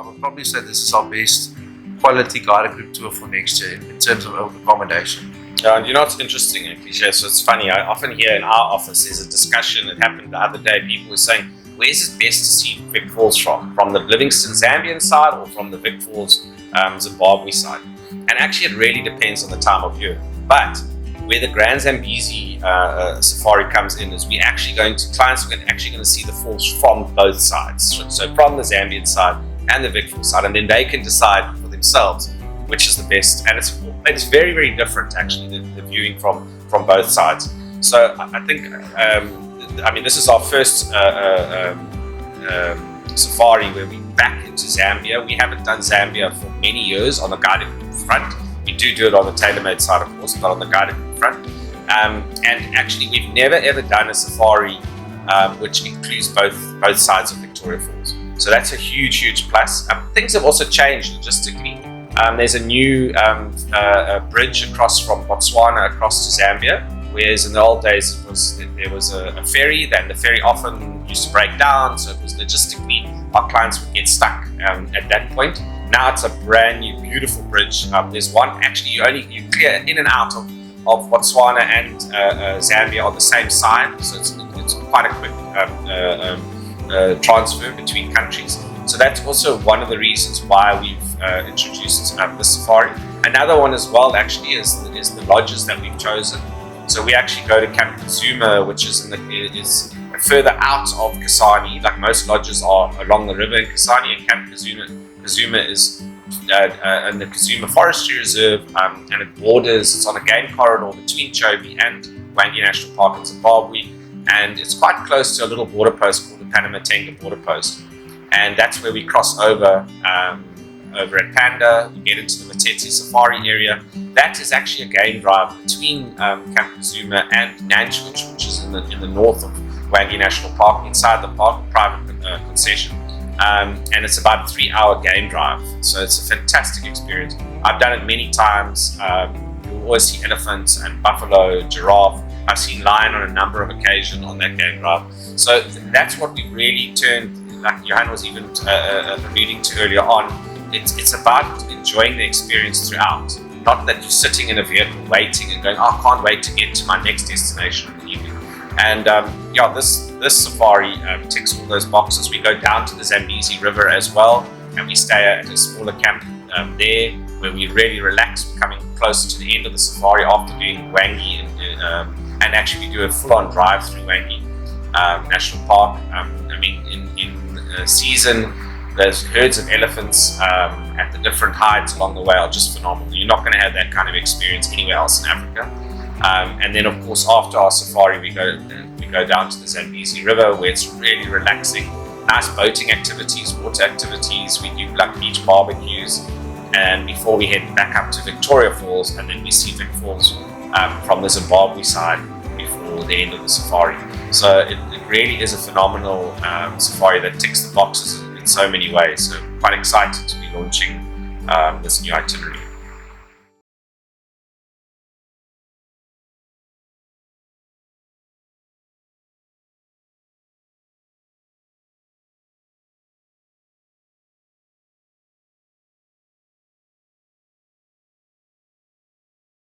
I would probably say this is our best quality guided group tour for next year in terms of accommodation. And you know what's interesting, Cliche? So it's funny, I often hear in our office there's a discussion that happened the other day. People were saying, where's it best to see Vic Falls from? From the Livingstone Zambian side or from the Vic Falls Zimbabwe side? And actually it really depends on the time of year. But where the Grand Zambezi safari comes in is clients are actually going to see the falls from both sides. So from the Zambian side and the Vic Falls side, and then they can decide for themselves which is the best. And it's very, very different actually, the viewing from both sides. So I think, this is our first safari where we're back into Zambia. We haven't done Zambia for many years on the guided front. We do it on the tailor-made side, of course, but on the guided front. And actually, we've never ever done a safari which includes both sides of Victoria Falls. So that's a huge, huge plus. Things have also changed logistically. There's a new bridge across from Botswana across to Zambia, whereas in the old days there was a ferry. Then the ferry often used to break down, so it was logistically our clients would get stuck at that point. Now it's a brand new, beautiful bridge. There's one actually you clear in and out of Botswana and Zambia on the same side, so it's quite a quick transfer between countries. So that's also one of the reasons why we've introduced the safari. Another one as well actually is the lodges that we've chosen. So we actually go to Camp Kazuma, which is further out of Kasane. Like most lodges are along the river in Kasane, and Camp Kazuma is in the Kazuma Forestry Reserve, and it borders. It's on a game corridor between Chobe and Wangi National Park in Zimbabwe, and it's quite close to a little border post called the Panamatenga border post. And that's where we cross over at Panda. We get into the Matete Safari area. That is actually a game drive between Camp Kazuma and Nanchwich, which is in the north of Wangi National Park, inside the park, private concession. And it's about a 3-hour game drive. So it's a fantastic experience. I've done it many times. You'll always see elephants and buffalo, giraffe. I've seen lion on a number of occasions on that game drive. So that's what we really turned, like Johan was even alluding to earlier on, it's about enjoying the experience throughout. Not that you're sitting in a vehicle waiting and going, oh, I can't wait to get to my next destination in the evening. And this safari ticks all those boxes. We go down to the Zambezi River as well, and we stay at a smaller camp there where we really relax. We're coming closer to the end of the safari after doing Wangi, and actually we do a full-on drive through Wangi National Park. In season, those herds of elephants at the different heights along the way are just phenomenal. You're not going to have that kind of experience anywhere else in Africa. And then, of course, after our safari, we go down to the Zambezi River, where it's really relaxing. Nice boating activities, water activities. We do like beach barbecues, and before we head back up to Victoria Falls, and then we see Vic Falls from the Zimbabwe side before the end of the safari. So it really is a phenomenal safari that ticks the boxes in so many ways. So quite excited to be launching this new itinerary.